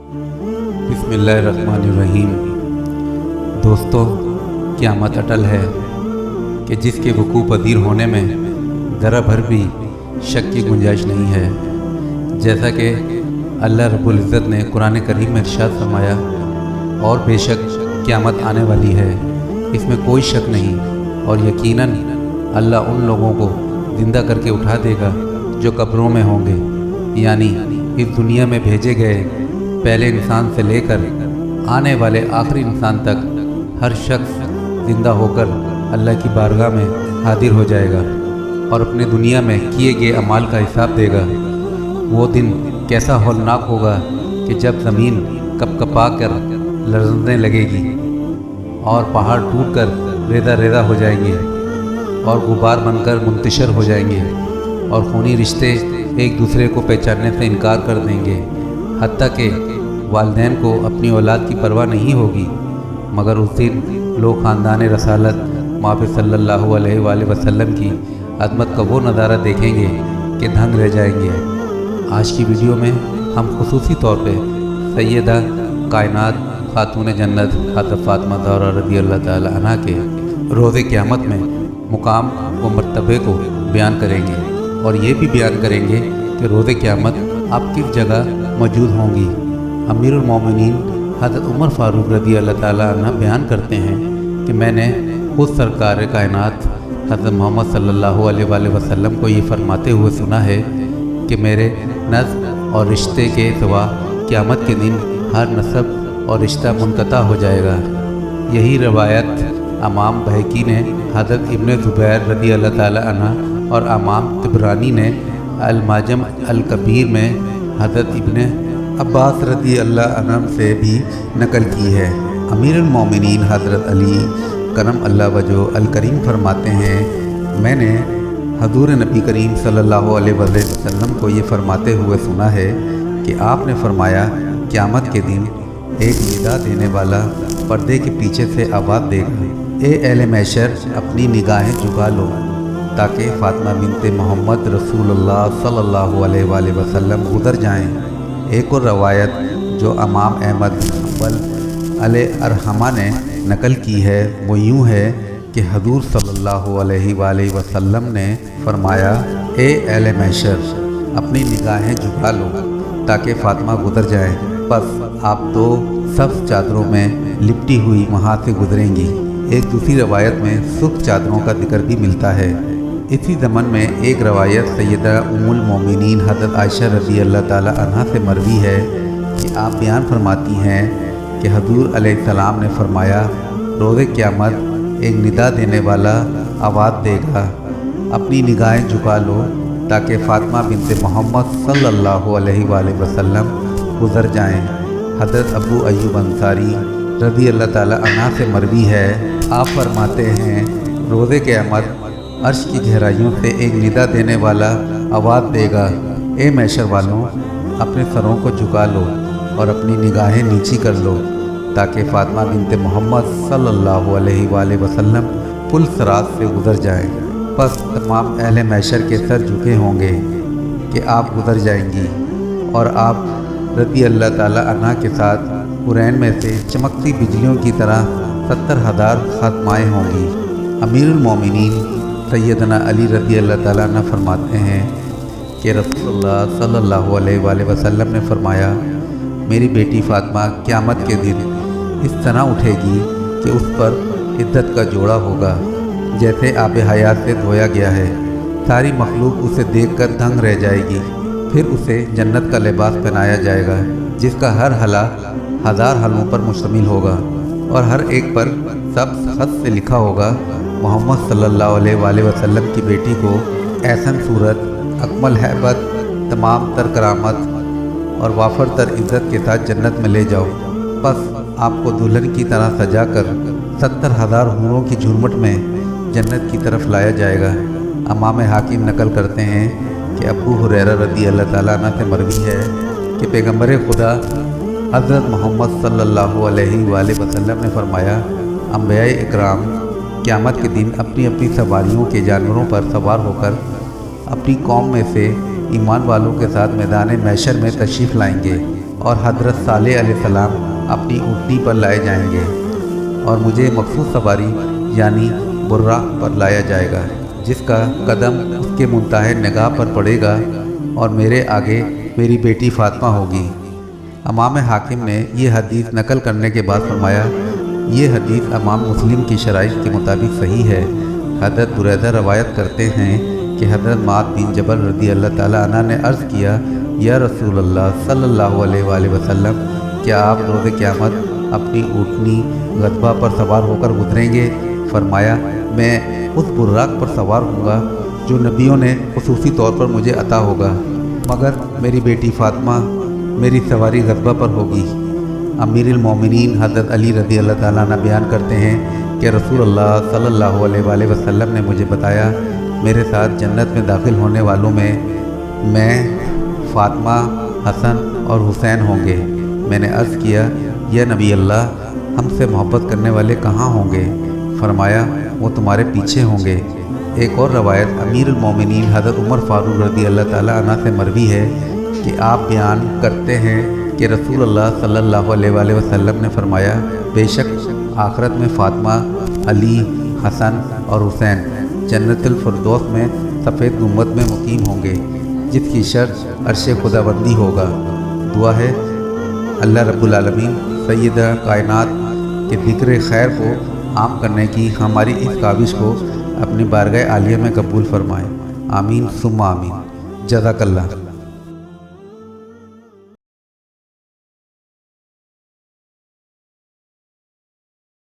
बिस्मिल्लाहिर्रहमानिर्रहीम। दोस्तों, क़यामत अटल है कि जिसके वक़ूअ पज़ीर होने में ज़रा भर भी शक की गुंजाइश नहीं है। जैसा कि अल्लाह रब्बुल इज़्ज़त ने कुरान करीम में इरशाद फरमाया, और बेशक क़यामत आने वाली है, इसमें कोई शक नहीं, और यकीनन अल्लाह उन लोगों को ज़िंदा करके उठा देगा जो कब्रों में होंगे। यानी इस दुनिया में भेजे गए पहले इंसान से लेकर आने वाले आखिरी इंसान तक हर शख्स ज़िंदा होकर अल्लाह की बारगाह में हाजिर हो जाएगा और अपने दुनिया में किए गए अमाल का हिसाब देगा। वो दिन कैसा हौलनाक होगा कि जब ज़मीन कपकपा कर लरज़ने लगेगी और पहाड़ टूटकर रेदा रेदा हो जाएंगे और गुबार बनकर मुंतशर हो जाएंगे और खूनी रिश्ते एक दूसरे को पहचानने से इनकार कर देंगे। हत्ता कि वालिदैन को अपनी औलाद की परवाह नहीं होगी, मगर उस दिन लोग ख़ानदान रसालत माफ़ सल्लल्लाहु अलैहि वसल्लम की अज़मत का वो नज़ारा देखेंगे कि दंग रह जाएंगे। आज की वीडियो में हम खुसूसी तौर पे सैयदा कायनात खातून जन्नत हज़रत फ़ातिमा ज़हरा रज़ियल्लाहु ताला अन्हा के रोज़े क़यामत में मुकाम व मर्तबे को बयान करेंगे और ये भी बयान करेंगे कि रोज़े क़यामत आप किस जगह मौजूद होंगी। अमीरुल मोमिनीन हज़रत उमर फ़ारूक रज़ियल्लाहु ताला अन्हु बयान करते हैं कि मैंने खुद सरकार कायनात हज़रत मोहम्मद सल्लल्लाहु अलैहि वसल्लम को ये फरमाते हुए सुना है कि मेरे नस्ब और रिश्ते के सिवा क़यामत के दिन हर नस्ब और रिश्ता मुनक़ता हो जाएगा। यही रवायत इमाम बहकी ने हज़रत इब्न ज़ुबैर रज़ियल्लाहु ताला अन्हु और इमाम तिबरानी ने अल-माजम अल-कबीर में हज़रत इब्न अब्बास रज़ियल्लाहु अन्हु से भी नकल की है। अमीरुल मोमिनीन हज़रत अली करम अल्लाह वजह अल करीम फरमाते हैं, मैंने हज़ूर नबी करीम सल्लल्लाहु अलैहि वसल्लम को ये फरमाते हुए सुना है कि आपने फरमाया, क़यामत के दिन एक निदा देने वाला पर्दे के पीछे से आवाज़ देगा, ए अहले महशर अपनी निगाहें झुका लो ताकि फ़ातिमा बिन्ते मोहम्मद रसूलुल्लाह सल्लल्लाहु अलैहि वसल्लम गुज़र जाएं। एक और रवायत जो इमाम अहमद बिन हंबल अलैहिर्रहमा ने नकल की है वो यूँ है कि हज़ूर सल्लल्लाहु अलैहि वसल्लम ने फरमाया, ए अहले महशर अपनी निगाहें झुका लो ताकि फ़ातिमा गुज़र जाएं। बस आप तो सब चादरों में लिपटी हुई वहाँ से गुज़रेंगी। एक दूसरी रवायत में सुख चादरों का जिक्र भी मिलता है। इसी ज़मन में एक रवायत सैयदा उम्मुल मोमिनीन हज़रत आयशा रज़ियल्लाहु ताला अन्हा से मरवी है कि आप बयान फरमाती हैं कि हज़ूर अलैहिस्सलाम ने फरमाया, रोज़े क़यामत एक निदा देने वाला आवाज़ देगा, अपनी निगाहें झुका लो ताकि फ़ातिमा बिन्ते मोहम्मद सल्लल्लाहु अलैहि वसल्लम गुज़र जाएं। हज़रत अबू अय्यूब अंसारी रज़ियल्लाहु ताला अन्हा से मरवी है, आप फरमाते हैं, रोज़े क़यामत अर्श की गहराइयों से एक निदा देने वाला आवाज़ देगा, ए महशर वालों अपने सरों को झुका लो और अपनी निगाहें नीची कर लो ताकि फ़ातिमा बिन्ते मोहम्मद सल्लल्लाहु अलैहि वसल्लम पुल सिरात से गुज़र जाएं। बस तमाम अहले महशर के सर झुके होंगे कि आप गुज़र जाएंगी और आप रज़ियल्लाहु ताला अन्हा के साथ कुरैन में से चमकती बिजलियों की तरह 70,000 खात्माएँ होंगी। अमीरुल मोमिनीन सैयदना अली रज़ियल्लाहु ताला अन्हु फरमाते हैं कि रसूलुल्लाह सल्लल्लाहु अलैहि वसल्लम ने फरमाया, मेरी बेटी फ़ातिमा क़यामत के दिन इस तरह उठेगी कि उस पर इद्दत का जोड़ा होगा जैसे आब हयात से धोया गया है। सारी मखलूक उसे देखकर दंग रह जाएगी। फिर उसे जन्नत का लिबास पहनाया जाएगा जिसका हर हला 1000 हलों पर मुश्तमिल होगा और हर एक पर सब खत से लिखा होगा, मोहम्मद सल्लल्लाहु अलैहि वसल्लम की बेटी को ऐसन सूरत, अकमल हैबत, तमाम तर करामत और वाफर तर इज़्ज़त के साथ जन्नत में ले जाओ। बस आपको दुल्हन की तरह सजा कर 70,000 हूरों की झुरमुट में जन्नत की तरफ लाया जाएगा। इमाम हाकिम नकल करते हैं कि अबू हुरैरा रज़ियल्लाहु ताला अन्हु से मरवी है कि पैगम्बर खुदा हज़रत मोहम्मद सल्लल्लाहु अलैहि वसल्लम ने फरमाया, अंबियाए इकराम क़यामत के दिन अपनी अपनी सवारियों के जानवरों पर सवार होकर अपनी कौम में से ईमान वालों के साथ मैदान महशर में तशरीफ़ लाएंगे। اور حضرت صالح علیہ السلام اپنی اونٹنی پر لائے جائیں گے اور مجھے مخصوص سواری یعنی براق پر لایا جائے گا، جس کا قدم اس کے منتہی نگاہ پر پڑے گا اور میرے آگے میری بیٹی فاطمہ ہوگی۔ امام حاکم نے یہ حدیث نقل کرنے کے بعد فرمایا، یہ حدیث امام مسلم کی شرائط کے مطابق صحیح ہے۔ حضرت بریدہ روایت کرتے ہیں کہ حضرت معاذ بن جبل رضی اللہ تعالیٰ عنہ نے عرض کیا، یا رسول اللہ صلی اللہ علیہ وآلہ وسلم، کیا آپ روز قیامت اپنی اونٹنی غضبہ پر سوار ہو کر گزریں گے؟ فرمایا، میں اس براق پر سوار ہوں گا جو نبیوں نے خصوصی طور پر مجھے عطا ہوگا، مگر میری بیٹی فاطمہ میری سواری غضبہ پر ہوگی۔ امیر المومنین حضرت علی رضی اللہ تعالیٰ عنہ بیان کرتے ہیں کہ رسول اللہ صلی اللہ علیہ وآلہ وسلم نے مجھے بتایا، میرے ساتھ جنت میں داخل ہونے والوں میں فاطمہ، حسن اور حسین ہوں گے۔ میں نے عرض کیا، یا نبی اللہ، ہم سے محبت کرنے والے کہاں ہوں گے؟ فرمایا، وہ تمہارے پیچھے ہوں گے۔ ایک اور روایت امیر المومنین حضرت عمر فاروق رضی اللہ تعالیٰ عنہ سے مروی ہے کہ آپ بیان کرتے ہیں کہ رسول اللہ صلی اللہ علیہ وآلہ وسلم نے فرمایا، بے شک آخرت میں فاطمہ، علی، حسن اور حسین جنت الفردوس میں سفید گنبد میں مقیم ہوں گے، جس کی شرط عرش خداوندی ہوگا۔ دعا ہے اللہ رب العالمین سیدہ کائنات کے ذکر خیر کو عام کرنے کی ہماری اس کاوش کو اپنی بارگاہ عالیہ میں قبول فرمائے۔ آمین ثم آمین۔ جزاک اللہ۔